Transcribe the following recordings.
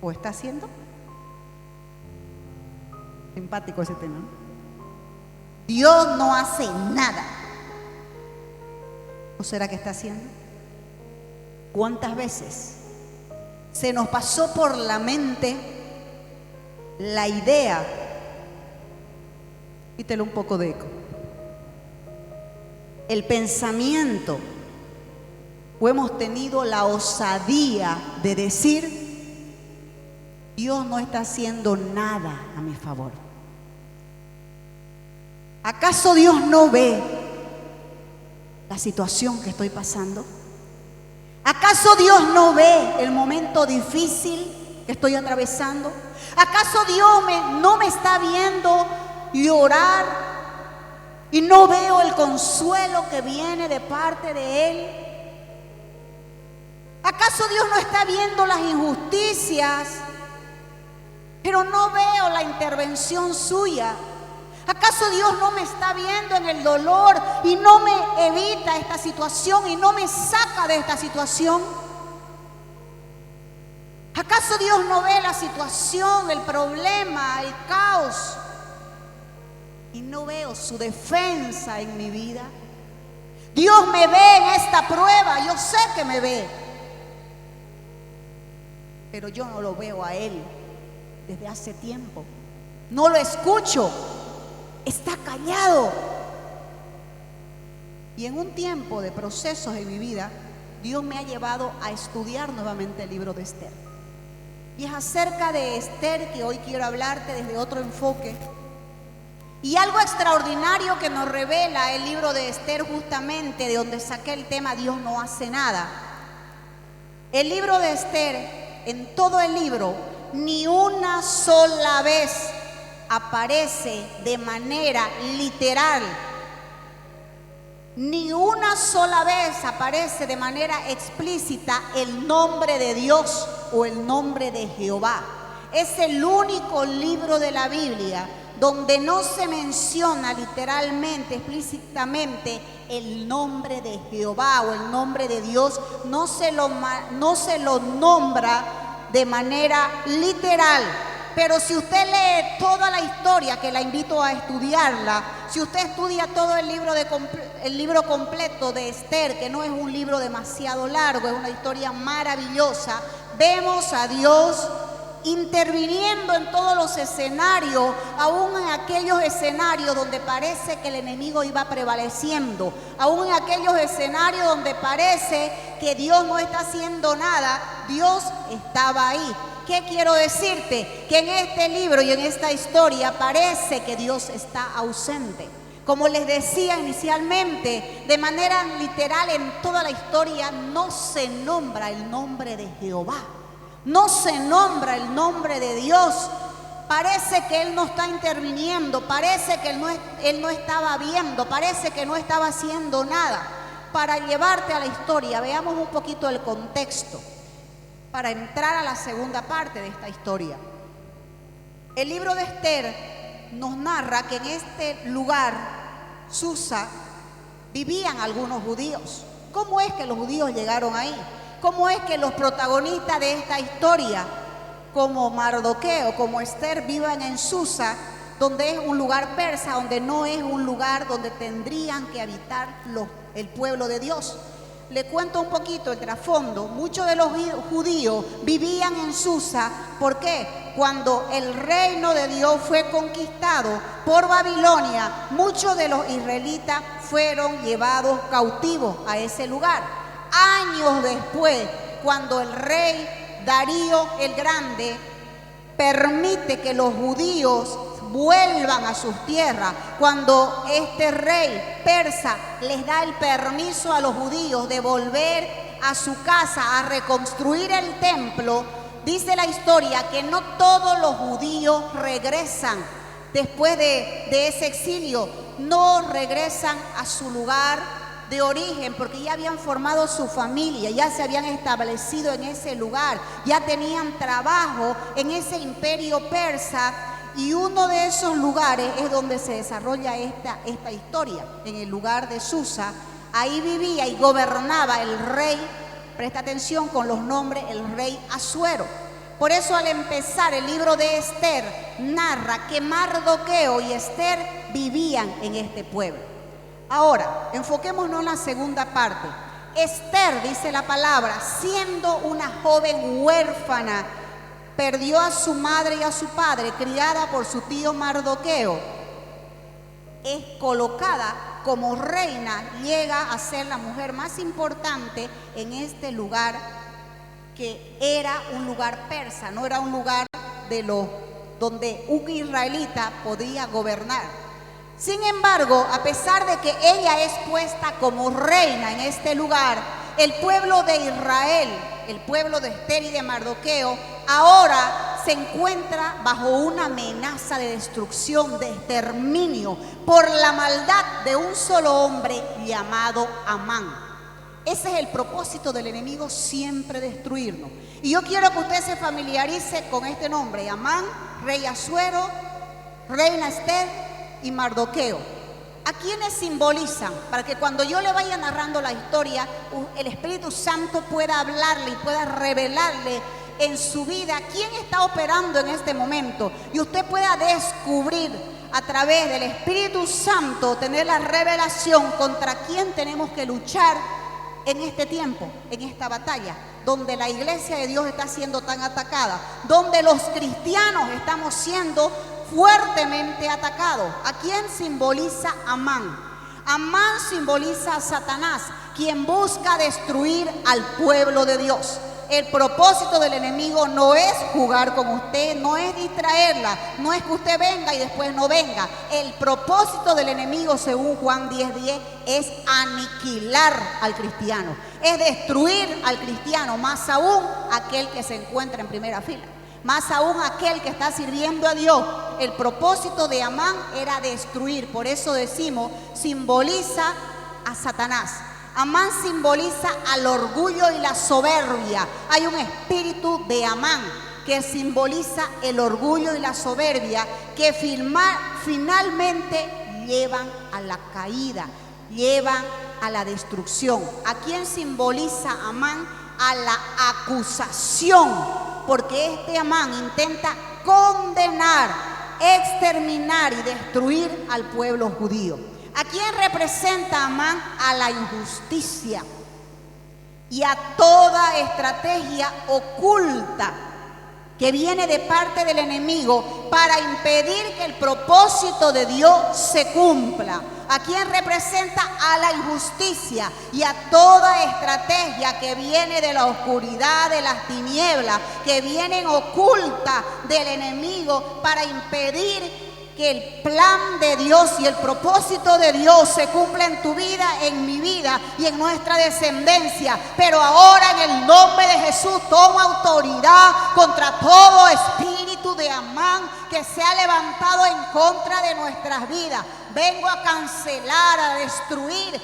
¿O está haciendo? Simpático ese tema, ¿no? Dios no hace nada. ¿O será que está haciendo? ¿Cuántas veces se nos pasó por la mente la idea? Quítele un poco de eco. El pensamiento, o hemos tenido la osadía de decir: Dios no está haciendo nada a mi favor. ¿Acaso Dios no ve la situación que estoy pasando? ¿Acaso Dios no ve el momento difícil que estoy atravesando? ¿Acaso Dios no me está viendo llorar y no veo el consuelo que viene de parte de Él? ¿Acaso Dios no está viendo las injusticias, pero no veo la intervención suya? ¿Acaso Dios no me está viendo en el dolor y no me evita esta situación y no me saca de esta situación? ¿Acaso Dios no ve la situación, el problema, el caos y no veo su defensa en mi vida? Dios me ve en esta prueba, yo sé que me ve, pero yo no lo veo a Él desde hace tiempo. No lo escucho. Está callado. Y en un tiempo de procesos en mi vida, Dios me ha llevado a estudiar nuevamente el libro de Esther. Y es acerca de Esther que hoy quiero hablarte desde otro enfoque. Y algo extraordinario que nos revela el libro de Esther, justamente de donde saqué el tema Dios no hace nada. El libro de Esther, en todo el libro, ni una sola vez aparece de manera literal, ni una sola vez aparece de manera explícita el nombre de Dios o el nombre de Jehová. Es el único libro de la Biblia donde no se menciona literalmente, explícitamente el nombre de Jehová o el nombre de Dios. No se lo nombra de manera literal. Pero si usted lee toda la historia, que la invito a estudiarla, si usted estudia todo el libro completo de Esther, que no es un libro demasiado largo, es una historia maravillosa, vemos a Dios interviniendo en todos los escenarios, aún en aquellos escenarios donde parece que el enemigo iba prevaleciendo, aún en aquellos escenarios donde parece que Dios no está haciendo nada, Dios estaba ahí. ¿Qué quiero decirte? Que en este libro y en esta historia parece que Dios está ausente. Como les decía inicialmente, de manera literal en toda la historia no se nombra el nombre de Jehová. No se nombra el nombre de Dios. Parece que Él no está interviniendo, parece que Él no estaba viendo, parece que no estaba haciendo nada. Para llevarte a la historia, veamos un poquito el contexto, para entrar a la segunda parte de esta historia. El libro de Esther nos narra que en este lugar, Susa, vivían algunos judíos. ¿Cómo es que los judíos llegaron ahí? ¿Cómo es que los protagonistas de esta historia, como Mardoqueo, como Esther, vivan en Susa, donde es un lugar persa, donde no es un lugar donde tendrían que habitar el pueblo de Dios? Le cuento un poquito el trasfondo. Muchos de los judíos vivían en Susa. ¿Por qué? Cuando el reino de Dios fue conquistado por Babilonia, muchos de los israelitas fueron llevados cautivos a ese lugar. Años después, cuando el rey Darío el Grande permite que los judíos vuelvan a sus tierras, cuando este rey persa les da el permiso a los judíos de volver a su casa, a reconstruir el templo, dice la historia que no todos los judíos regresan después de ese exilio, no regresan a su lugar de origen, porque ya habían formado su familia, ya se habían establecido en ese lugar, ya tenían trabajo en ese imperio persa. Y uno de esos lugares es donde se desarrolla esta historia, en el lugar de Susa. Ahí vivía y gobernaba el rey, presta atención con los nombres, el rey Asuero. Por eso al empezar el libro de Esther narra que Mardoqueo y Esther vivían en este pueblo. Ahora, enfoquémonos en la segunda parte. Esther, dice la palabra, siendo una joven huérfana, perdió a su madre y a su padre, criada por su tío Mardoqueo. Es colocada como reina, llega a ser la mujer más importante en este lugar, que era un lugar persa, no era un lugar donde un israelita podía gobernar. Sin embargo, a pesar de que ella es puesta como reina en este lugar, el pueblo de Israel, el pueblo de Esther y de Mardoqueo, ahora se encuentra bajo una amenaza de destrucción, de exterminio, por la maldad de un solo hombre llamado Amán. Ese es el propósito del enemigo, siempre destruirnos. Y yo quiero que usted se familiarice con este nombre: Amán, rey Asuero, reina Esther y Mardoqueo. ¿A quiénes simbolizan? Para que cuando yo le vaya narrando la historia, el Espíritu Santo pueda hablarle y pueda revelarle en su vida quién está operando en este momento. Y usted pueda descubrir a través del Espíritu Santo, tener la revelación contra quién tenemos que luchar en este tiempo, en esta batalla, donde la iglesia de Dios está siendo tan atacada, donde los cristianos estamos siendo fuertemente atacados. ¿A quién simboliza Amán? Amán simboliza a Satanás, quien busca destruir al pueblo de Dios. El propósito del enemigo no es jugar con usted, no es distraerla, no es que usted venga y después no venga. El propósito del enemigo, según Juan 10:10, es aniquilar al cristiano, es destruir al cristiano, más aún aquel que se encuentra en primera fila, más aún aquel que está sirviendo a Dios. El propósito de Amán era destruir, por eso decimos, simboliza a Satanás. Amán simboliza al orgullo y la soberbia. Hay un espíritu de Amán que simboliza el orgullo y la soberbia, que finalmente llevan a la caída, llevan a la destrucción. ¿A quién simboliza Amán? A la acusación, porque este Amán intenta condenar, exterminar y destruir al pueblo judío. ¿A quién representa Amán? A la injusticia y a toda estrategia oculta que viene de parte del enemigo para impedir que el propósito de Dios se cumpla. ¿A quién representa? A la injusticia y a toda estrategia que viene de la oscuridad, de las tinieblas, que vienen oculta del enemigo para impedir que el plan de Dios y el propósito de Dios se cumpla en tu vida, en mi vida y en nuestra descendencia. Pero ahora, en el nombre de Jesús, tomo autoridad contra todo espíritu de Amán que se ha levantado en contra de nuestras vidas. Vengo a cancelar, a destruir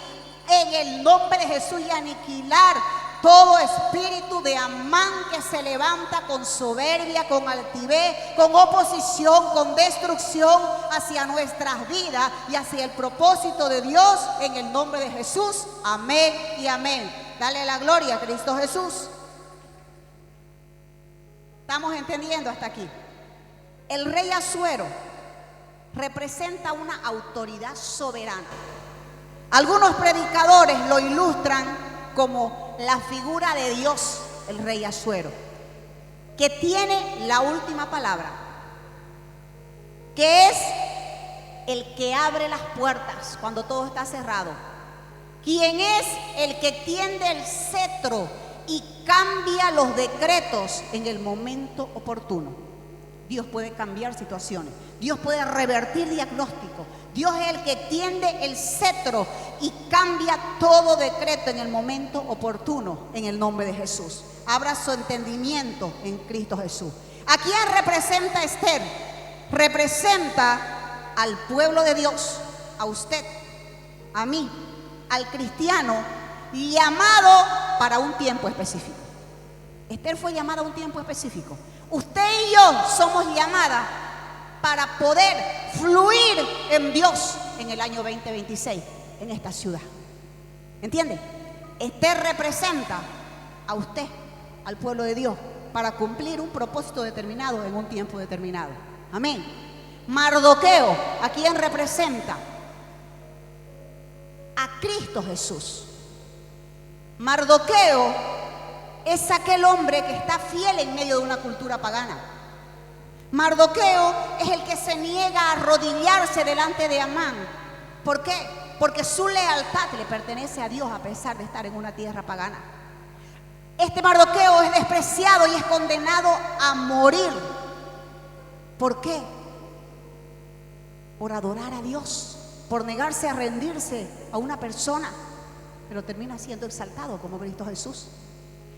en el nombre de Jesús y aniquilar todo espíritu de Amán que se levanta con soberbia, con altivez, con oposición, con destrucción hacia nuestras vidas y hacia el propósito de Dios, en el nombre de Jesús. Amén y amén. Dale la gloria a Cristo Jesús. ¿Estamos entendiendo hasta aquí? El rey Asuero representa una autoridad soberana. Algunos predicadores lo ilustran como la figura de Dios, el rey Asuero, que tiene la última palabra, que es el que abre las puertas cuando todo está cerrado, quien es el que tiende el cetro y cambia los decretos en el momento oportuno. Dios puede cambiar situaciones, Dios puede revertir diagnósticos. Dios es el que tiende el cetro y cambia todo decreto en el momento oportuno, en el nombre de Jesús. Abra su entendimiento en Cristo Jesús. ¿A quién representa Esther? Representa al pueblo de Dios, a usted, a mí, al cristiano, llamado para un tiempo específico. Esther fue llamada a un tiempo específico. Usted y yo somos llamadas para poder fluir en Dios en el año 2026, en esta ciudad. ¿Entiende? Esther representa a usted, al pueblo de Dios, para cumplir un propósito determinado en un tiempo determinado. Amén. Mardoqueo, ¿a quién representa? A Cristo Jesús. Mardoqueo es aquel hombre que está fiel en medio de una cultura pagana. Mardoqueo es el que se niega a arrodillarse delante de Amán. ¿Por qué? Porque su lealtad le pertenece a Dios a pesar de estar en una tierra pagana. Este Mardoqueo es despreciado y es condenado a morir. ¿Por qué? Por adorar a Dios, por negarse a rendirse a una persona, pero termina siendo exaltado como Cristo Jesús.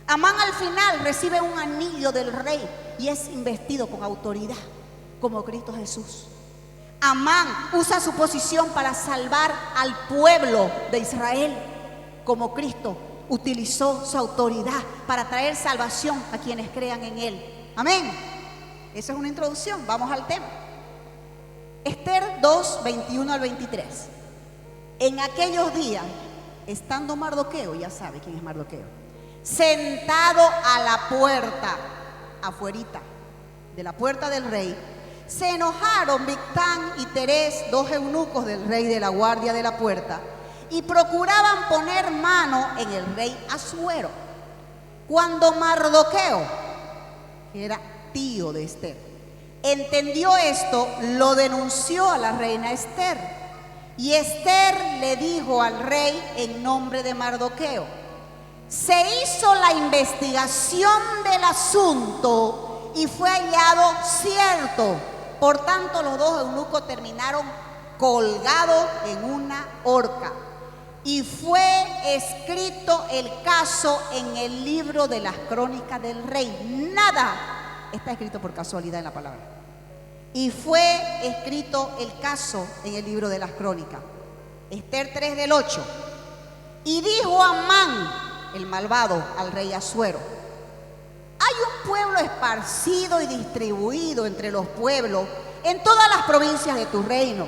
Amán al final recibe un anillo del rey y es investido con autoridad como Cristo Jesús. Amán usa su posición para salvar al pueblo de Israel como Cristo utilizó su autoridad para traer salvación a quienes crean en Él. Amén. Esa es una introducción, vamos al tema. Esther 2, 21 al 23. En aquellos días, estando Mardoqueo, ya sabe quién es Mardoqueo, sentado a la puerta, afuerita de la puerta del rey, se enojaron Bigtán y Teres, dos eunucos del rey de la guardia de la puerta, y procuraban poner mano en el rey Asuero. Cuando Mardoqueo, que era tío de Esther, entendió esto, lo denunció a la reina Esther. Y Esther le dijo al rey en nombre de Mardoqueo: se hizo la investigación del asunto y fue hallado cierto. Por tanto, los dos eunucos terminaron colgados en una horca. Y fue escrito el caso en el libro de las crónicas del rey. Nada está escrito por casualidad en la palabra. Y fue escrito el caso en el libro de las crónicas. Esther 3 del 8. Y dijo Amán, el malvado, al rey Asuero: hay un pueblo esparcido y distribuido entre los pueblos en todas las provincias de tu reino,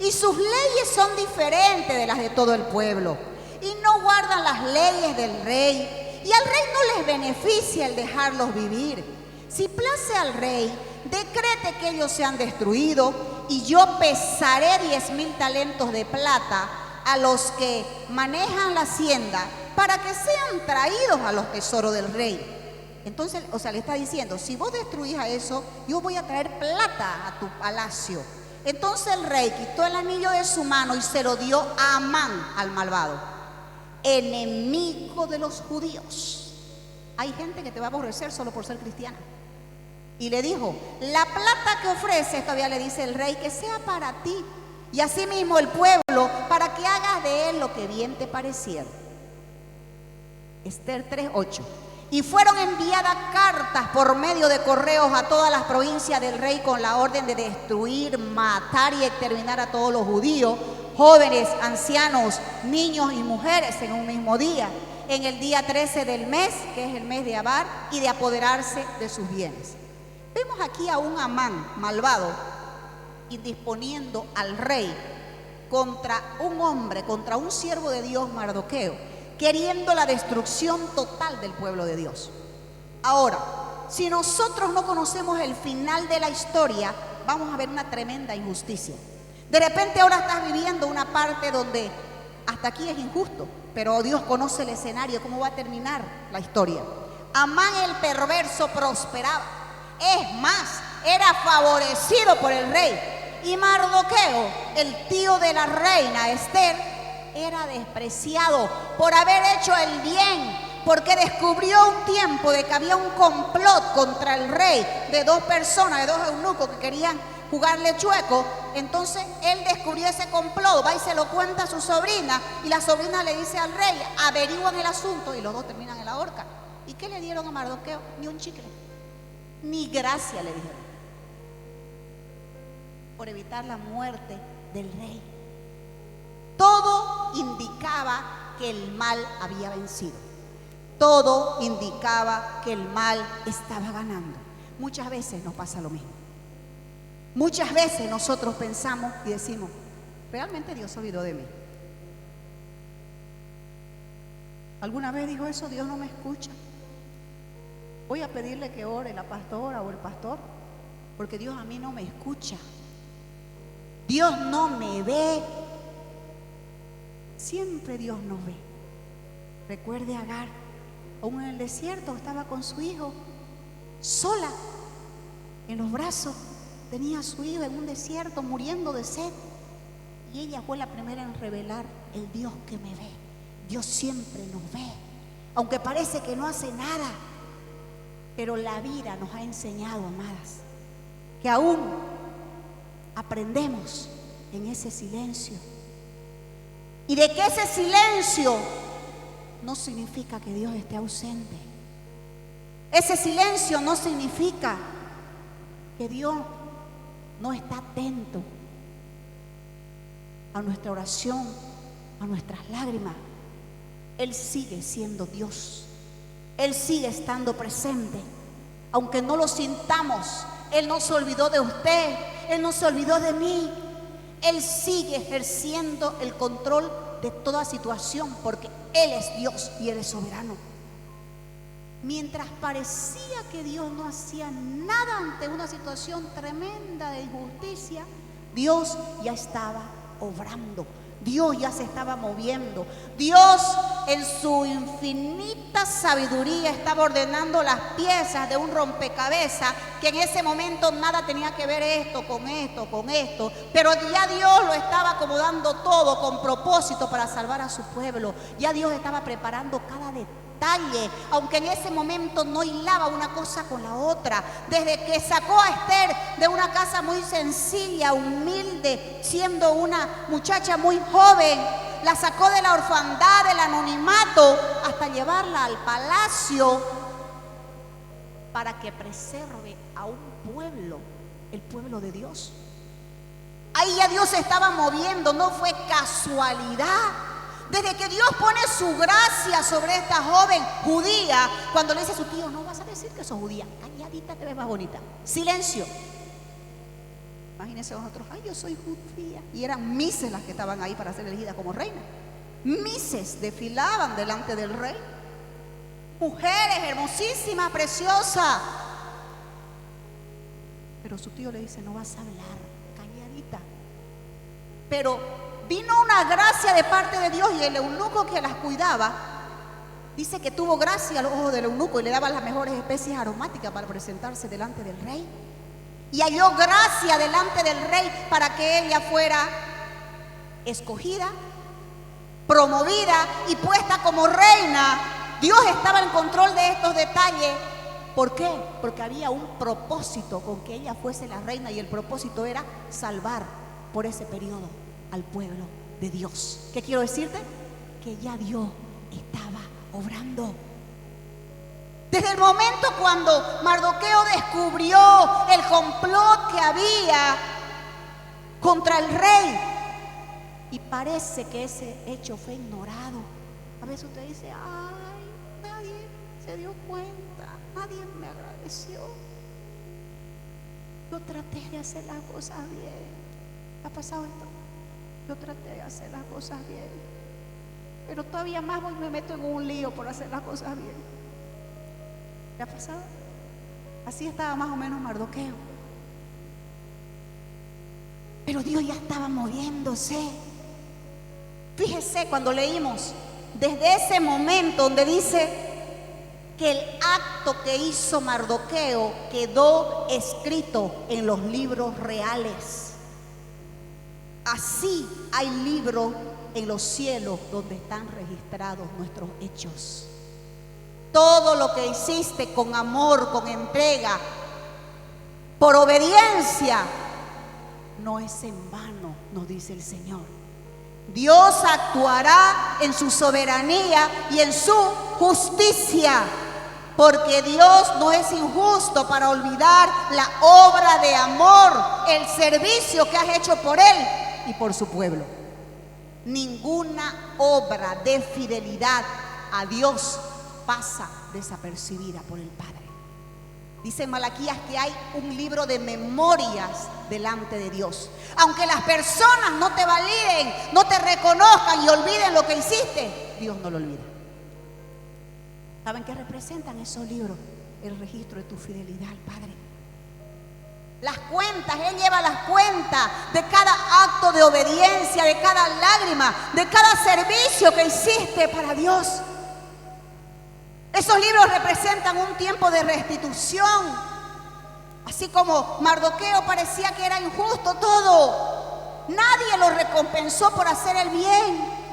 y sus leyes son diferentes de las de todo el pueblo, y no guardan las leyes del rey, y al rey no les beneficia el dejarlos vivir. Si place al rey, decrete que ellos sean destruidos, y yo pesaré 10,000 talentos de plata a los que manejan la hacienda, para que sean traídos a los tesoros del rey. Entonces, le está diciendo: si vos destruís a eso, yo voy a traer plata a tu palacio. Entonces el rey quitó el anillo de su mano y se lo dio a Amán, al malvado, enemigo de los judíos. Hay gente que te va a aborrecer solo por ser cristiana. Y le dijo: la plata que ofreces, todavía le dice el rey, que sea para ti, y asimismo el pueblo, para que hagas de él lo que bien te pareciera. Esther 3:8. Y fueron enviadas cartas por medio de correos a todas las provincias del rey con la orden de destruir, matar y exterminar a todos los judíos, jóvenes, ancianos, niños y mujeres en un mismo día, en el día 13 del mes, que es el mes de Abar, y de apoderarse de sus bienes. Vemos aquí a un Amán malvado indisponiendo al rey contra un hombre, contra un siervo de Dios, Mardoqueo, queriendo la destrucción total del pueblo de Dios. Ahora, si nosotros no conocemos el final de la historia, vamos a ver una tremenda injusticia. De repente ahora estás viviendo una parte donde hasta aquí es injusto, pero Dios conoce el escenario, cómo va a terminar la historia. Amán el perverso prosperaba, es más, era favorecido por el rey. Y Mardoqueo, el tío de la reina Esther, era despreciado por haber hecho el bien, porque descubrió un tiempo de que había un complot contra el rey de dos personas, de dos eunucos que querían jugarle chueco. Entonces él descubrió ese complot, va y se lo cuenta a su sobrina, y la sobrina le dice al rey: averiguan el asunto, y los dos terminan en la horca. ¿Y qué le dieron a Mardoqueo? Ni un chicle, ni gracia le dijeron, por evitar la muerte del rey. Todo indicaba que el mal había vencido. Todo indicaba que el mal estaba ganando. Muchas veces nos pasa lo mismo. Muchas veces nosotros pensamos y decimos: ¿realmente Dios se olvidó de mí? ¿Alguna vez dijo eso? Dios no me escucha. voy a pedirle que ore la pastora o el pastor, porque Dios a mí no me escucha. Dios no me ve. Siempre Dios nos ve. Recuerde a Agar, aún en el desierto estaba con su hijo, sola, en los brazos. Tenía a su hijo en un desierto muriendo de sed. Y ella fue la primera en revelar el Dios que me ve. Dios siempre nos ve, aunque parece que no hace nada. Pero la vida nos ha enseñado, amadas, que aún aprendemos en ese silencio. Y de que ese silencio no significa que Dios esté ausente. Ese silencio no significa que Dios no está atento a nuestra oración, a nuestras lágrimas. Él sigue siendo Dios. Él sigue estando presente. Aunque no lo sintamos, Él no se olvidó de usted, Él no se olvidó de mí. Él sigue ejerciendo el control de toda situación, porque Él es Dios y Él es soberano. Mientras parecía que Dios no hacía nada ante una situación tremenda de injusticia, Dios ya estaba obrando. Dios ya se estaba moviendo. Dios en su infinita sabiduría estaba ordenando las piezas de un rompecabezas, que en ese momento nada tenía que ver esto, pero ya Dios lo estaba acomodando todo con propósito para salvar a su pueblo. Ya Dios estaba preparando cada detalle, aunque en ese momento no hilaba una cosa con la otra. Desde que sacó a Esther de una casa muy sencilla, humilde, siendo una muchacha muy joven, la sacó de la orfandad, del anonimato, hasta llevarla al palacio para que preserve a un pueblo, el pueblo de Dios. Ahí ya Dios se estaba moviendo, no fue casualidad. Desde que Dios pone su gracia sobre esta joven judía, cuando le dice a su tío, no vas a decir que sos judía, calladita te ves más bonita. Silencio. Imagínense vosotros, ay, yo soy judía. Y eran mises las que estaban ahí para ser elegidas como reina. Mises desfilaban delante del rey. Mujeres hermosísimas, preciosas. Pero su tío le dice, no vas a hablar, calladita. Pero vino una gracia de parte de Dios, y el eunuco que las cuidaba dice que tuvo gracia a los ojos del eunuco y le daba las mejores especies aromáticas para presentarse delante del rey. Y halló gracia delante del rey para que ella fuera escogida, promovida y puesta como reina. Dios estaba en control de estos detalles. ¿Por qué? Porque había un propósito con que ella fuese la reina, y el propósito era salvar por ese periodo al pueblo de Dios. ¿Qué quiero decirte? Que ya Dios estaba obrando. Desde el momento cuando Mardoqueo descubrió el complot que había contra el rey, y parece que ese hecho fue ignorado. A veces usted dice, ay, nadie se dio cuenta, nadie me agradeció. Yo traté de hacer las cosas bien. ¿Ha pasado esto? Yo traté de hacer las cosas bien, pero todavía más voy y me meto en un lío por hacer las cosas bien. ¿Qué ha pasado? Así estaba más o menos Mardoqueo. Pero Dios ya estaba moviéndose. Fíjese cuando leímos desde ese momento donde dice que el acto que hizo Mardoqueo quedó escrito en los libros reales. Así hay libros en los cielos donde están registrados nuestros hechos. Todo lo que hiciste con amor, con entrega, por obediencia, no es en vano, nos dice el Señor. Dios actuará en su soberanía y en su justicia, porque Dios no es injusto para olvidar la obra de amor, el servicio que has hecho por Él y por su pueblo. Ninguna obra de fidelidad a Dios pasa desapercibida por el Padre. Dice en Malaquías que hay un libro de memorias delante de Dios. Aunque las personas no te validen, no te reconozcan y olviden lo que hiciste, Dios no lo olvida. ¿Saben qué representan esos libros? el registro de tu fidelidad al Padre. Las cuentas, Él lleva las cuentas de cada acto de obediencia, de cada lágrima, de cada servicio que hiciste para Dios. Esos libros representan un tiempo de restitución. Así como Mardoqueo parecía que era injusto todo, nadie lo recompensó por hacer el bien.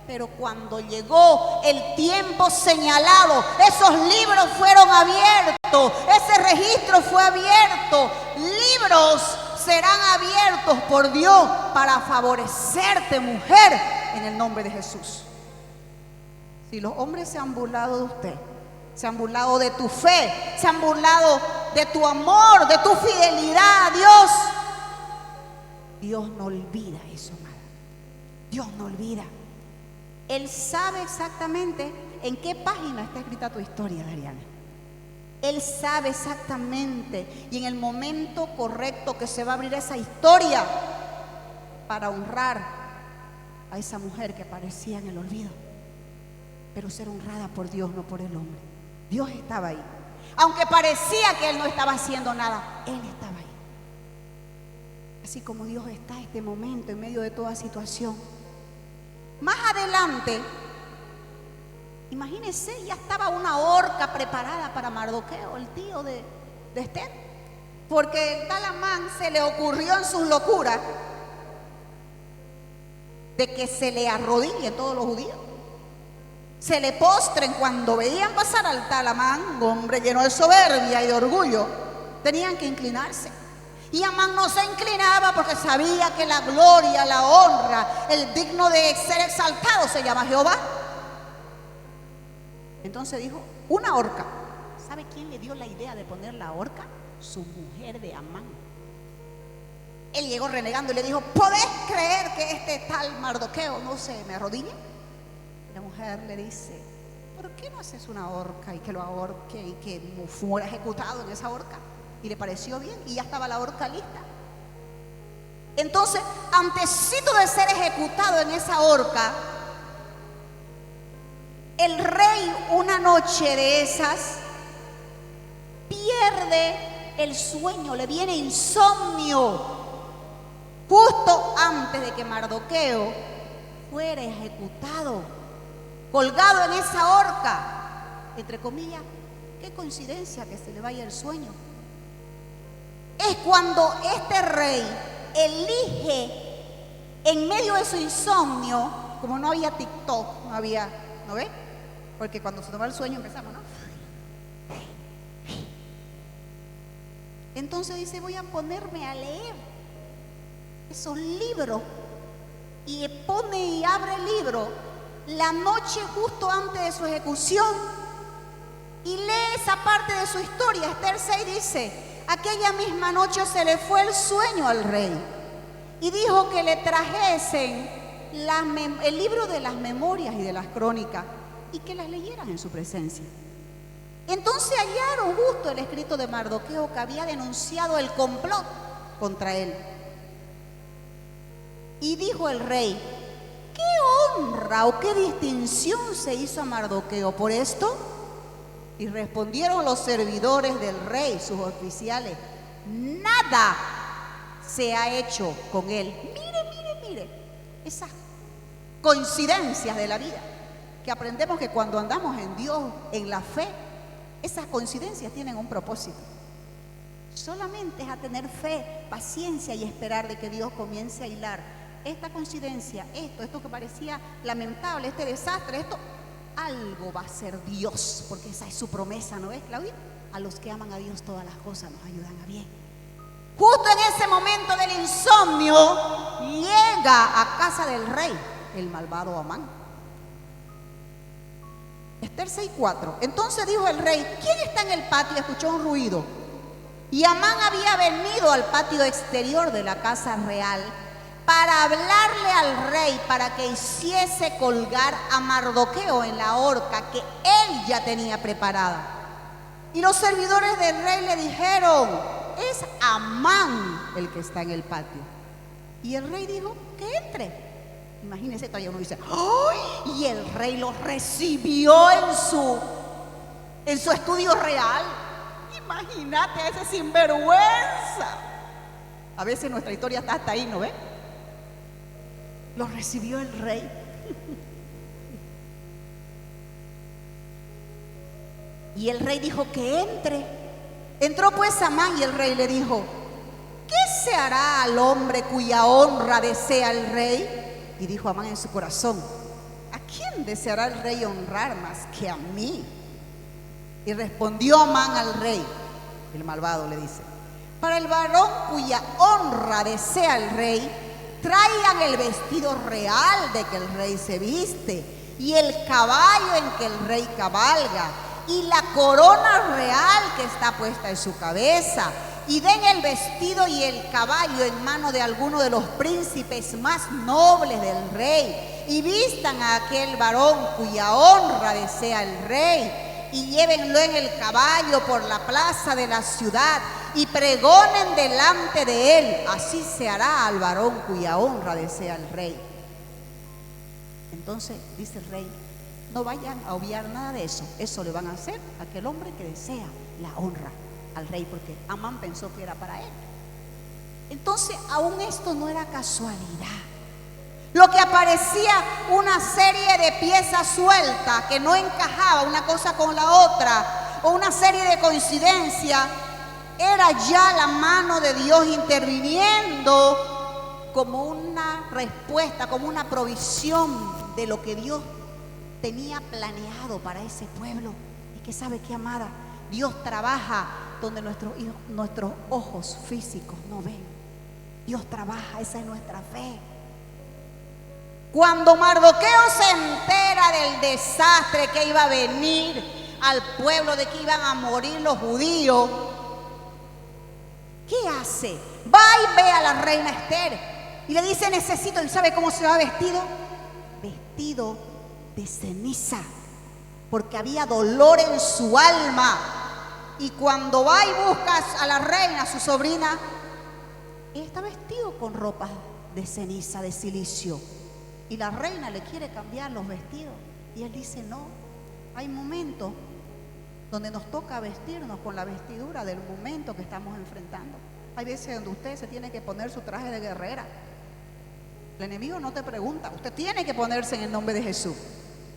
Pero cuando llegó el tiempo señalado, esos libros fueron abiertos, ese registro fue abierto. Libros serán abiertos por Dios para favorecerte, mujer, en el nombre de Jesús. Si los hombres se han burlado de usted, se han burlado de tu fe, se han burlado de tu amor, de tu fidelidad a Dios, Dios no olvida eso, amada. Dios no olvida. Él sabe exactamente en qué página está escrita tu historia, Dariana. Él sabe exactamente y en el momento correcto que se va a abrir esa historia para honrar a esa mujer que parecía en el olvido, pero ser honrada por Dios, no por el hombre. Dios estaba ahí. Aunque parecía que Él no estaba haciendo nada, Él estaba ahí. Así como Dios está en este momento en medio de toda situación. Más adelante, imagínense, ya estaba una horca preparada para Mardoqueo, el tío de Esther, porque el tal Amán se le ocurrió en sus locuras de que se le arrodillen todos los judíos, se le postren cuando veían pasar al tal Amán, un hombre lleno de soberbia y de orgullo, tenían que inclinarse. Y Amán no se inclinaba porque sabía que la gloria, la honra, el digno de ser exaltado se llama Jehová. Entonces dijo, una horca. ¿Sabe quién le dio la idea de poner la horca? Su mujer de Amán. Él llegó renegando y le dijo, ¿podés creer que este tal Mardoqueo no se me arrodille? La mujer le dice, ¿por qué no haces una horca y que lo ahorque y que fuera ejecutado en esa horca? Y le pareció bien y ya estaba la horca lista. Entonces, antesito de ser ejecutado en esa horca, el rey una noche de esas pierde el sueño, le viene insomnio, justo antes de que Mardoqueo fuera ejecutado, colgado en esa horca. Entre comillas, qué coincidencia que se le vaya el sueño. Es cuando este rey elige, en medio de su insomnio, como no había TikTok, no había, ¿no ve? Porque cuando se toma el sueño empezamos, ¿no? Entonces dice, voy a ponerme a leer esos libros. Y pone y abre el libro la noche justo antes de su ejecución y lee esa parte de su historia. Esther 6 dice, aquella misma noche se le fue el sueño al rey y dijo que le trajesen el libro de las memorias y de las crónicas y que las leyeran en su presencia. Entonces hallaron justo el escrito de Mardoqueo que había denunciado el complot contra él. Y dijo el rey, ¿qué honra o qué distinción se hizo a Mardoqueo por esto? Y respondieron los servidores del rey, sus oficiales, nada se ha hecho con él. Mire, esas coincidencias de la vida, que aprendemos que cuando andamos en Dios, en la fe, esas coincidencias tienen un propósito. Solamente es a tener fe, paciencia y esperar de que Dios comience a hilar esta coincidencia, esto que parecía lamentable, este desastre, esto, algo va a ser Dios, porque esa es su promesa, ¿no es, Claudia? A los que aman a Dios todas las cosas nos ayudan a bien. Justo en ese momento del insomnio, llega a casa del rey el malvado Amán. Esther 6:4. Entonces dijo el rey, ¿quién está en el patio? Escuchó un ruido. Y Amán había venido al patio exterior de la casa real para hablarle al rey para que hiciese colgar a Mardoqueo en la horca que él ya tenía preparada. Y los servidores del rey le dijeron, es Amán el que está en el patio. Y el rey dijo, que entre. Imagínense, todavía uno dice, ¡ay! Y el rey lo recibió en su estudio real. Imagínate a ese sinvergüenza. A veces nuestra historia está hasta ahí, ¿no ve? Lo recibió el rey. Y el rey dijo que entre. Entró pues Amán y el rey le dijo: ¿qué se hará al hombre cuya honra desea el rey? Y dijo Amán en su corazón: ¿a quién deseará el rey honrar más que a mí? Y respondió Amán al rey, el malvado le dice: para el varón cuya honra desea el rey, traigan el vestido real de que el rey se viste, y el caballo en que el rey cabalga, y la corona real que está puesta en su cabeza, y den el vestido y el caballo en mano de alguno de los príncipes más nobles del rey, y vistan a aquel varón cuya honra desea el rey, y llévenlo en el caballo por la plaza de la ciudad, y pregonen delante de él: así se hará al varón cuya honra desea el rey. Entonces dice el rey: no vayan a obviar nada de eso. Eso le van a hacer a aquel hombre que desea la honra al rey, porque Amán pensó que era para él. Entonces aún esto no era casualidad. Lo que aparecía una serie de piezas sueltas que no encajaba una cosa con la otra, o una serie de coincidencias, era ya la mano de Dios interviniendo como una respuesta, como una provisión de lo que Dios tenía planeado para ese pueblo. Y que sabe que, amada, Dios trabaja donde nuestros ojos físicos no ven. Dios trabaja, esa es nuestra fe. Cuando Mardoqueo se entera del desastre que iba a venir al pueblo, de que iban a morir los judíos, ¿qué hace? Va y ve a la reina Esther y le dice: necesito. ¿Y sabe cómo se va vestido? Vestido de ceniza, porque había dolor en su alma. Y cuando va y busca a la reina, su sobrina, él está vestido con ropas de ceniza, de silicio. Y la reina le quiere cambiar los vestidos. Y él dice: no, hay momentos donde nos toca vestirnos con la vestidura del momento que estamos enfrentando. Hay veces donde usted se tiene que poner su traje de guerrera. El enemigo no te pregunta, usted tiene que ponerse en el nombre de Jesús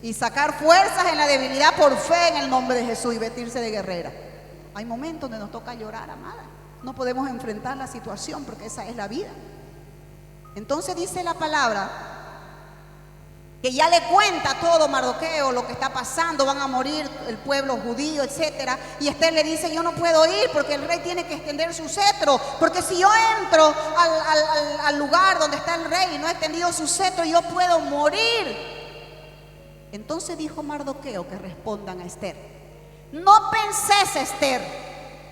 y sacar fuerzas en la debilidad por fe en el nombre de Jesús y vestirse de guerrera. Hay momentos donde nos toca llorar, amada. No podemos enfrentar la situación porque esa es la vida. Entonces dice la palabra que ya le cuenta todo Mardoqueo lo que está pasando, van a morir el pueblo judío, etcétera. Y Esther le dice: yo no puedo ir porque el rey tiene que extender su cetro, porque si yo entro al lugar donde está el rey y no ha extendido su cetro, yo puedo morir. Entonces dijo Mardoqueo que respondan a Esther: no penses, Esther,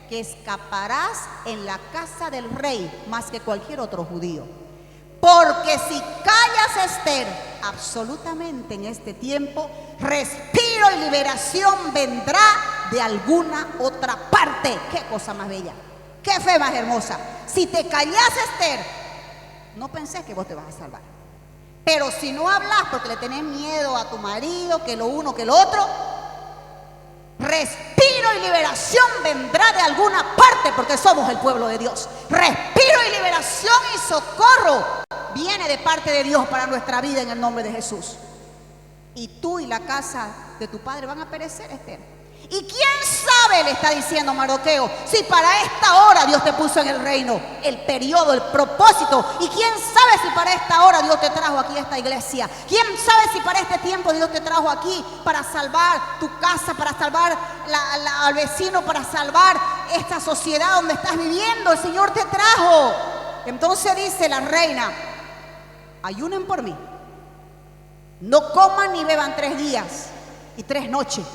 que escaparás en la casa del rey más que cualquier otro judío. Porque si callas, Esther, absolutamente en este tiempo, respiro y liberación vendrá de alguna otra parte. Qué cosa más bella, qué fe más hermosa. Si te callas, Esther, no pensés que vos te vas a salvar. Pero si no hablas porque le tenés miedo a tu marido, que lo uno, que lo otro, respiro y liberación vendrá de alguna parte, porque somos el pueblo de Dios. Respiro y liberación y socorro viene de parte de Dios para nuestra vida en el nombre de Jesús. Y tú y la casa de tu padre van a perecer, Esther. Y quién sabe, le está diciendo Mardoqueo, si para esta hora Dios te puso en el reino, el periodo, el propósito. Y quién sabe si para esta hora Dios te trajo aquí a esta iglesia. Quién sabe si para este tiempo Dios te trajo aquí para salvar tu casa, para salvar al vecino, para salvar esta sociedad donde estás viviendo. El Señor te trajo. Entonces dice la reina: ayunen por mí, no coman ni beban 3 días y 3 noches.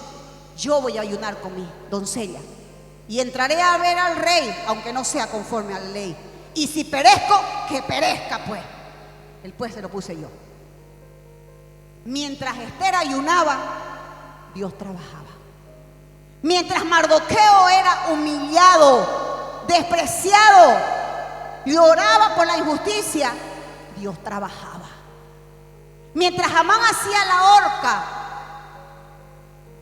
Yo voy a ayunar con mi doncella y entraré a ver al rey, aunque no sea conforme a la ley. Y si perezco, que perezca pues. El pues se lo puse yo. Mientras Esther ayunaba, Dios trabajaba. Mientras Mardoqueo era humillado, despreciado y oraba por la injusticia, Dios trabajaba. Mientras Amán hacía la horca,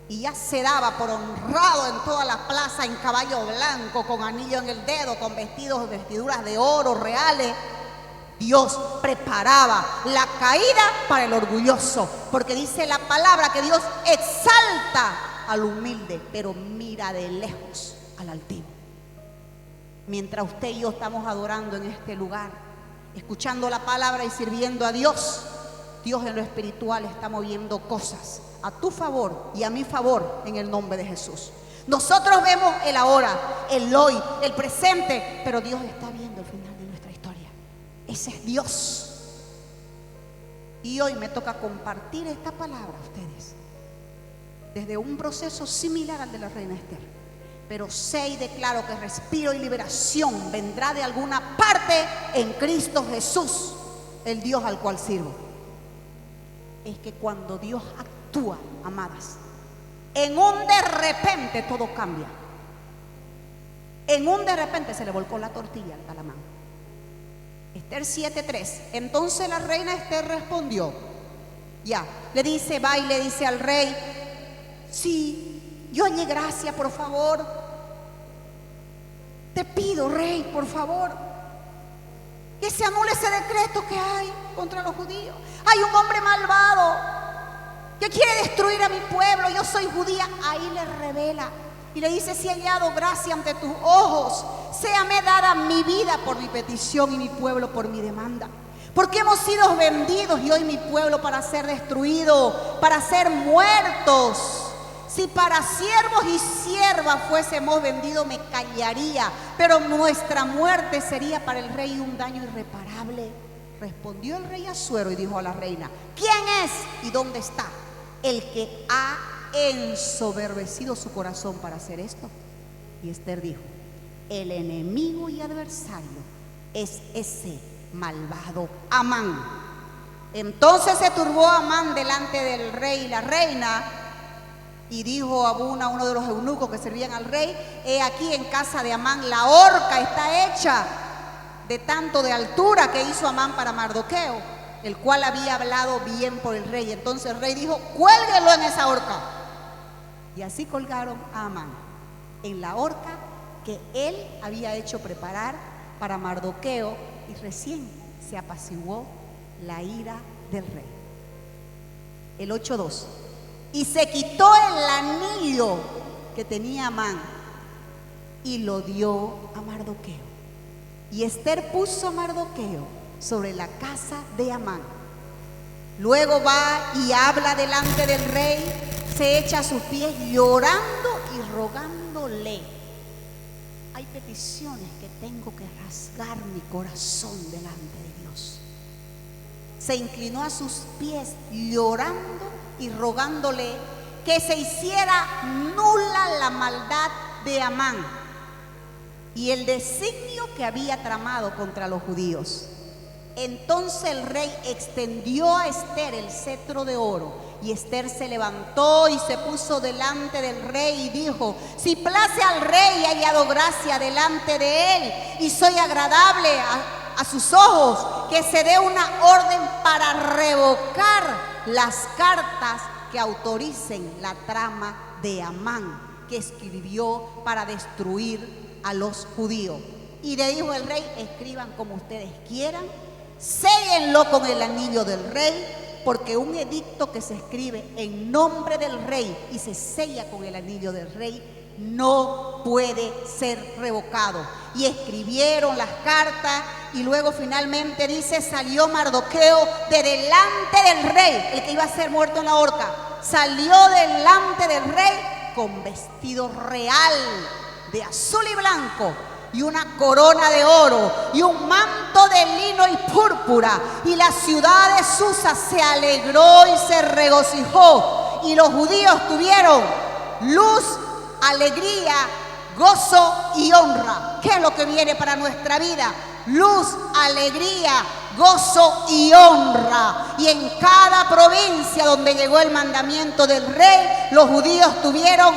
y ya se daba por honrado en toda la plaza en caballo blanco, con anillo en el dedo, con vestiduras de oro reales, Dios preparaba la caída para el orgulloso, porque dice la palabra que Dios exalta al humilde, pero mira de lejos al altivo. Mientras usted y yo estamos adorando en este lugar, escuchando la palabra y sirviendo a Dios, Dios en lo espiritual está moviendo cosas a tu favor y a mi favor en el nombre de Jesús. Nosotros vemos el ahora, el hoy, el presente, pero Dios está viendo el final de nuestra historia. Ese es Dios. Y hoy me toca compartir esta palabra a ustedes desde un proceso similar al de la reina Esther. Pero sé y declaro que respiro y liberación vendrá de alguna parte en Cristo Jesús, el Dios al cual sirvo. Es que cuando Dios actúa, amadas, en un de repente todo cambia. En un de repente se le volcó la tortilla al calamán. Esther 7:3. Entonces la reina Esther respondió, le dice, va y le dice al rey, sí, yo hallé gracia, por favor, te pido, rey, por favor, que se anule ese decreto que hay contra los judíos. Hay un hombre malvado que quiere destruir a mi pueblo, yo soy judía. Ahí le revela y le dice, si he hallado gracia ante tus ojos, séame dada mi vida por mi petición y mi pueblo por mi demanda. Porque hemos sido vendidos y hoy mi pueblo para ser destruido, para ser muertos. Si para siervos y siervas fuésemos vendidos, me callaría, pero nuestra muerte sería para el rey un daño irreparable. Respondió el rey Asuero y dijo a la reina, ¿quién es y dónde está el que ha ensoberbecido su corazón para hacer esto? Y Esther dijo, el enemigo y adversario es ese malvado Amán. Entonces se turbó Amán delante del rey y la reina, y dijo Abuna, uno de los eunucos que servían al rey, he aquí en casa de Amán la horca está hecha de tanto de altura que hizo Amán para Mardoqueo, el cual había hablado bien por el rey. Entonces el rey dijo, cuélguelo en esa horca. Y así colgaron a Amán en la horca que él había hecho preparar para Mardoqueo, y recién se apaciguó la ira del rey. El 8:2. Y se quitó el anillo que tenía Amán y lo dio a Mardoqueo. Y Esther puso a Mardoqueo sobre la casa de Amán. Luego va y habla delante del rey, se echa a sus pies llorando y rogándole. Hay peticiones que tengo que rasgar mi corazón delante de Dios. Se inclinó a sus pies llorando y rogándole que se hiciera nula la maldad de Amán y el designio que había tramado contra los judíos. Entonces el rey extendió a Esther el cetro de oro, y Esther se levantó y se puso delante del rey y dijo, si place al rey, he hallado gracia delante de él y soy agradable a sus ojos, que se dé una orden para revocar las cartas que autoricen la trama de Amán, que escribió para destruir a los judíos. Y le dijo el rey, escriban como ustedes quieran, séllenlo con el anillo del rey, porque un edicto que se escribe en nombre del rey y se sella con el anillo del rey no puede ser revocado. Y escribieron las cartas, y luego finalmente dice, salió Mardoqueo de delante del rey, el que iba a ser muerto en la horca, salió delante del rey con vestido real de azul y blanco, y una corona de oro, y un manto de lino y púrpura, y la ciudad de Susa se alegró y se regocijó, y los judíos tuvieron luz, alegría, gozo y honra. ¿Qué es lo que viene para nuestra vida? Luz, alegría, gozo y honra. Y en cada provincia donde llegó el mandamiento del rey, los judíos tuvieron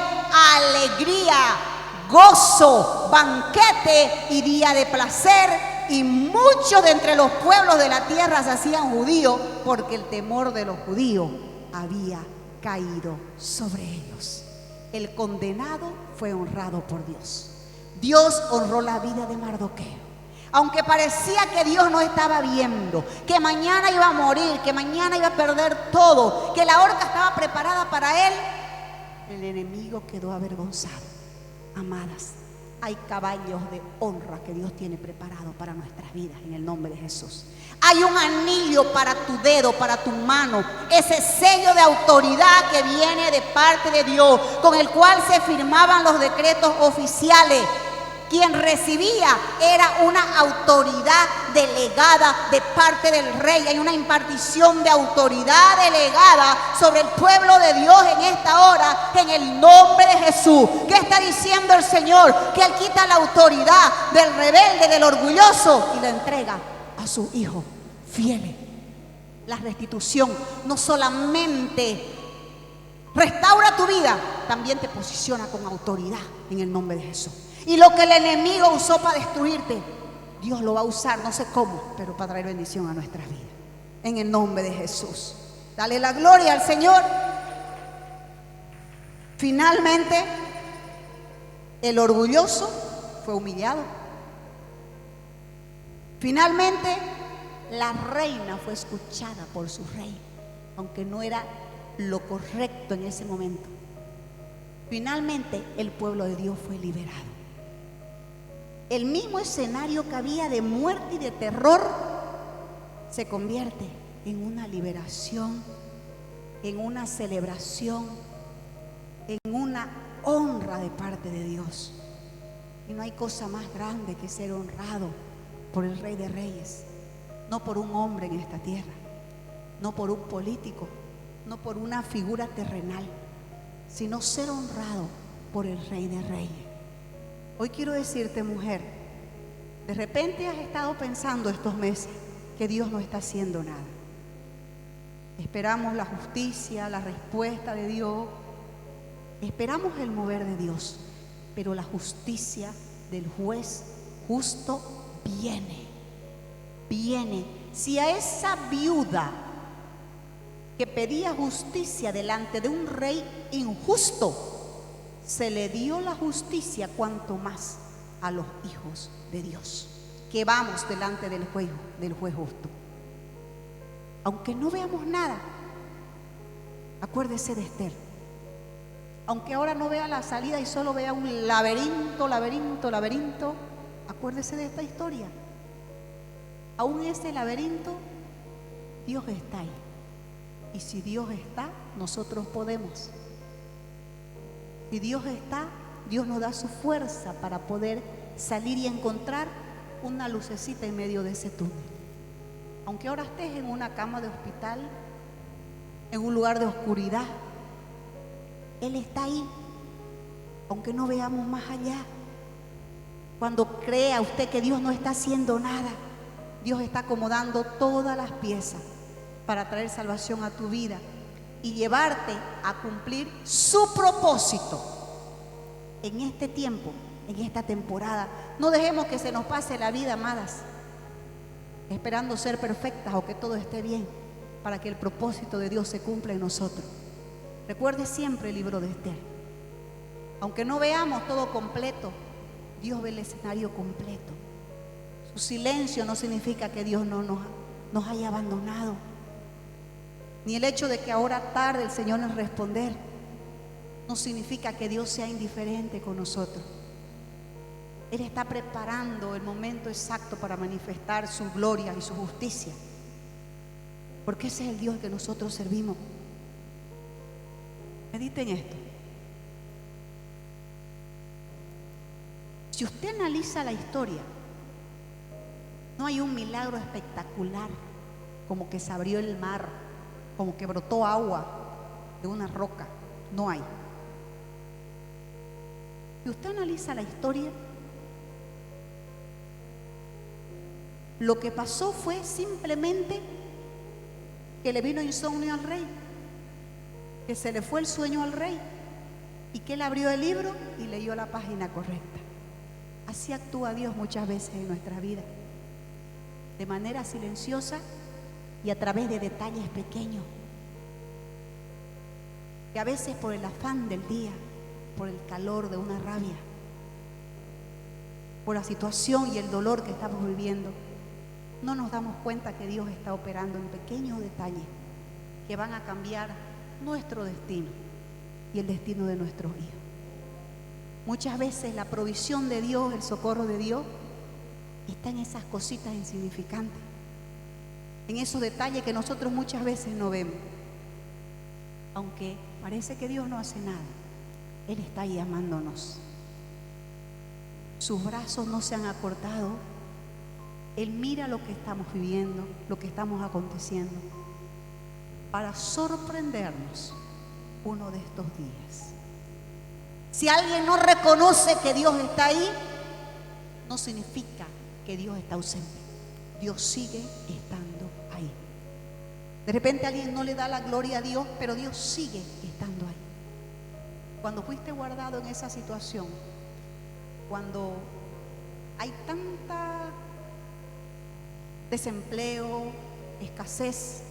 alegría, gozo, banquete y día de placer, y muchos de entre los pueblos de la tierra se hacían judíos, porque el temor de los judíos había caído sobre ellos. el condenado fue honrado por Dios. Dios honró la vida de Mardoqueo. Aunque parecía que Dios no estaba viendo, que mañana iba a morir, que mañana iba a perder todo, que la horca estaba preparada para él, el enemigo quedó avergonzado. Amadas, hay caballos de honra que Dios tiene preparado para nuestras vidas en el nombre de Jesús. Hay un anillo para tu dedo, para tu mano, ese sello de autoridad que viene de parte de Dios, con el cual se firmaban los decretos oficiales. Quien recibía era una autoridad delegada de parte del rey. Hay una impartición de autoridad delegada sobre el pueblo de Dios en esta hora, en el nombre de Jesús. ¿Qué está diciendo el Señor? Que Él quita la autoridad del rebelde, del orgulloso, y la entrega a su hijo fiel. La restitución no solamente restaura tu vida, también te posiciona con autoridad en el nombre de Jesús. Y lo que el enemigo usó para destruirte, Dios lo va a usar, no sé cómo, pero para traer bendición a nuestras vidas. En el nombre de Jesús. Dale la gloria al Señor. Finalmente, el orgulloso fue humillado. Finalmente, la reina fue escuchada por su rey, aunque no era lo correcto en ese momento. Finalmente, el pueblo de Dios fue liberado. El mismo escenario que había de muerte y de terror se convierte en una liberación, en una celebración, en una honra de parte de Dios. Y no hay cosa más grande que ser honrado por el Rey de Reyes, no por un hombre en esta tierra, no por un político, no por una figura terrenal, sino ser honrado por el Rey de Reyes. Hoy quiero decirte, mujer, de repente has estado pensando estos meses que Dios no está haciendo nada. Esperamos la justicia, la respuesta de Dios, esperamos el mover de Dios, pero la justicia del juez justo viene. Si a esa viuda que pedía justicia delante de un rey injusto se le dio la justicia, cuanto más a los hijos de Dios, que vamos delante del juez justo. Aunque no veamos nada, acuérdese de Esther. Aunque ahora no vea la salida y solo vea un laberinto, acuérdese de esta historia. Aún ese laberinto, Dios está ahí. Y si Dios está, nosotros podemos. Si Dios está, Dios nos da su fuerza para poder salir y encontrar una lucecita en medio de ese túnel. Aunque ahora estés en una cama de hospital, en un lugar de oscuridad, Él está ahí. Aunque no veamos más allá. Cuando crea usted que Dios no está haciendo nada, Dios está acomodando todas las piezas para traer salvación a tu vida y llevarte a cumplir su propósito en este tiempo, en esta temporada. No dejemos que se nos pase la vida, amadas, esperando ser perfectas o que todo esté bien para que el propósito de Dios se cumpla en nosotros. Recuerde siempre el libro de Esther. Aunque no veamos todo completo, Dios ve el escenario completo. Su silencio no significa que Dios no nos haya abandonado, ni el hecho de que ahora tarde el Señor en responder no significa que Dios sea indiferente con nosotros. Él está preparando el momento exacto para manifestar su gloria y su justicia, porque ese es el Dios que nosotros servimos. Mediten esto. Si usted analiza la historia, no hay un milagro espectacular como que se abrió el mar, como que brotó agua de una roca. No hay. Si usted analiza la historia, lo que pasó fue simplemente que le vino insomnio al rey, que se le fue el sueño al rey y que él abrió el libro y leyó la página correcta. Así actúa Dios muchas veces en nuestra vida, de manera silenciosa y a través de detalles pequeños, que a veces por el afán del día por el calor de una rabia, por la situación y el dolor que estamos viviendo, no nos damos cuenta que Dios está operando en pequeños detalles que van a cambiar nuestro destino y el destino de nuestros hijos. Muchas veces la provisión de Dios, el socorro de Dios, está en esas cositas insignificantes, en esos detalles que nosotros muchas veces no vemos. Aunque parece que Dios no hace nada, Él está ahí amándonos. Sus brazos no se han acortado. Él mira lo que estamos viviendo, lo que estamos aconteciendo, para sorprendernos uno de estos días. Si alguien no reconoce que Dios está ahí, no significa que Dios está ausente. Dios sigue estando ahí. De repente alguien no le da la gloria a Dios, pero Dios sigue estando ahí. Cuando fuiste guardado en esa situación, cuando hay tanta desempleo, escasez,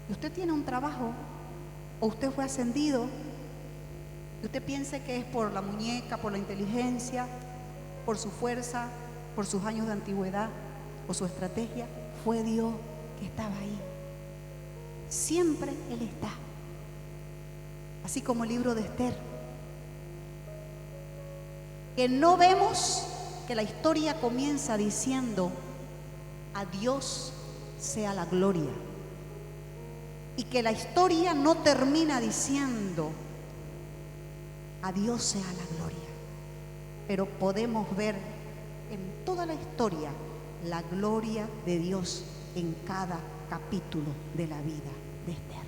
y usted tiene un trabajo, o usted fue ascendido, y usted piensa que es por la muñeca, por la inteligencia, por su fuerza, por sus años de antigüedad, o su estrategia, fue Dios que estaba ahí. Siempre Él está. Así como el libro de Esther, que no vemos que la historia comienza diciendo: a Dios sea la gloria, y que la historia no termina diciendo: a Dios sea la gloria. Pero podemos ver en toda la historia la gloria de Dios en cada capítulo de la vida de Esther.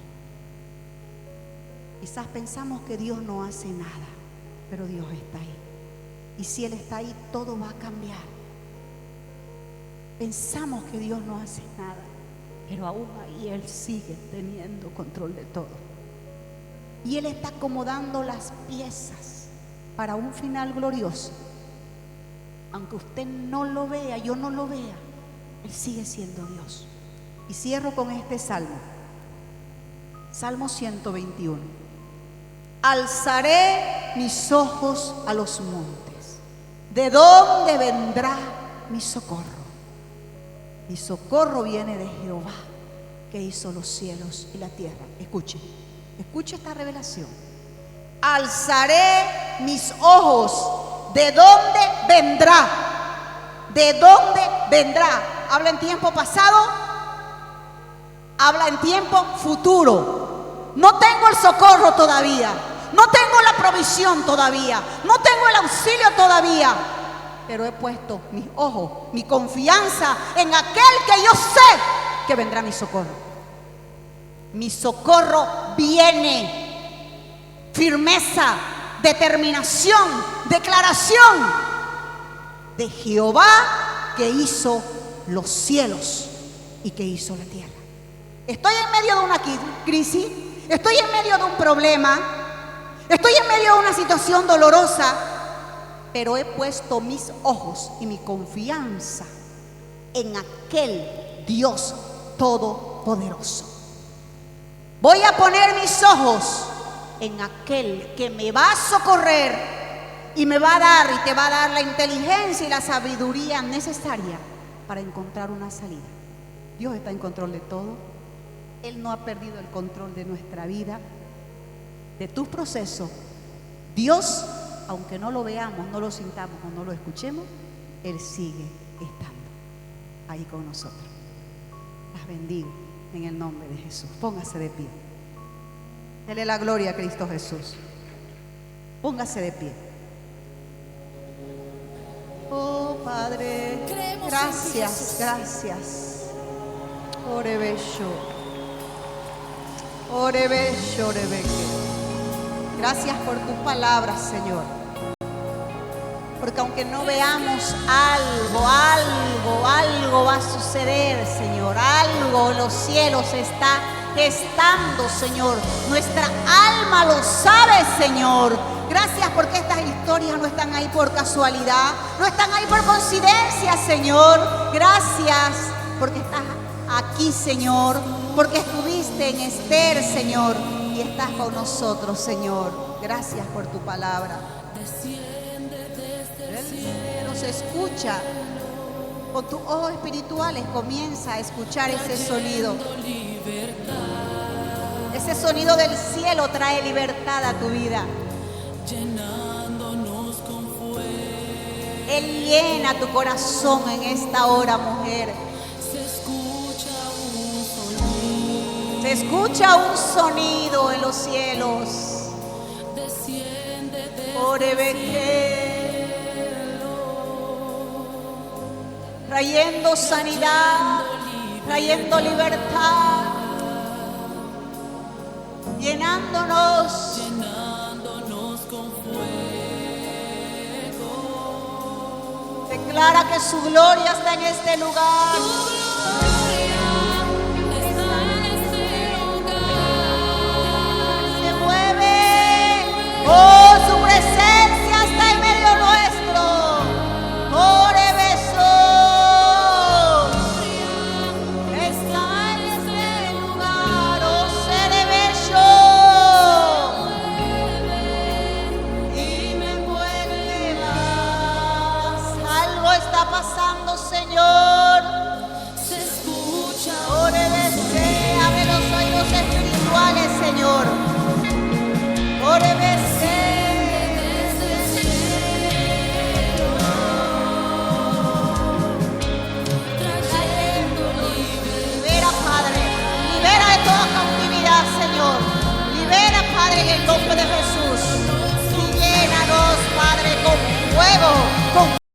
Quizás pensamos que Dios no hace nada, pero Dios está ahí. Y si Él está ahí, todo va a cambiar. Pensamos que Dios no hace nada, pero aún ahí Él sigue teniendo control de todo. Y Él está acomodando las piezas para un final glorioso. Aunque usted no lo vea, yo no lo vea, Él sigue siendo Dios. Y cierro con este salmo. Salmo 121. Alzaré mis ojos a los montes. ¿De dónde vendrá mi socorro? Mi socorro viene de Jehová, que hizo los cielos y la tierra. Escuche esta revelación. Alzaré mis ojos. ¿De dónde vendrá? ¿De dónde vendrá? ¿Habla en tiempo pasado? Habla en tiempo futuro. No tengo el socorro todavía. No tengo la provisión todavía. No tengo el auxilio todavía. Pero he puesto mis ojos, mi confianza en aquel que yo sé que vendrá mi socorro. Mi socorro viene. Firmeza, determinación, declaración de Jehová, que hizo los cielos y que hizo la tierra. Estoy en medio de una crisis, estoy en medio de un problema, estoy en medio de una situación dolorosa, pero he puesto mis ojos y mi confianza en aquel Dios todopoderoso. Voy a poner mis ojos en aquel que me va a socorrer y me va a dar y te va a dar la inteligencia y la sabiduría necesaria para encontrar una salida. Dios está en control de todo. Él no ha perdido el control de nuestra vida, de tus procesos. Dios, aunque no lo veamos, no lo sintamos o no lo escuchemos, Él sigue estando ahí con nosotros. Las bendigo en el nombre de Jesús. Póngase de pie. Dele la gloria a Cristo Jesús. Póngase de pie. Oh Padre, gracias, gracias. Orebello, orebello, orebeque. Gracias por tus palabras, Señor. Porque aunque no veamos algo va a suceder, Señor. Algo en los cielos está gestando, Señor. Nuestra alma lo sabe, Señor. Gracias porque estas historias no están ahí por casualidad, no están ahí por coincidencia, Señor. Gracias porque estás aquí, Señor, porque estuviste en Esther, Señor, y estás con nosotros, Señor. Gracias por tu palabra. Él nos escucha. Con tus ojos espirituales comienza a escuchar ese sonido. Ese sonido del cielo trae libertad a tu vida. Él llena tu corazón en esta hora, mujer. Se escucha un sonido en los cielos. Trayendo sanidad, trayendo libertad, llenándonos con fuego. Declara que su gloria está en este lugar. Se mueve. Oh, su presencia está en medio nuestro. Pasando, Señor. Se escucha. Orebese, abre los oídos espirituales, Señor. Orebese. Libera, Padre. Libera de toda cautividad, Señor. Libera, Padre, en el nombre de Jesús. Y llénanos, Padre, con fuego, con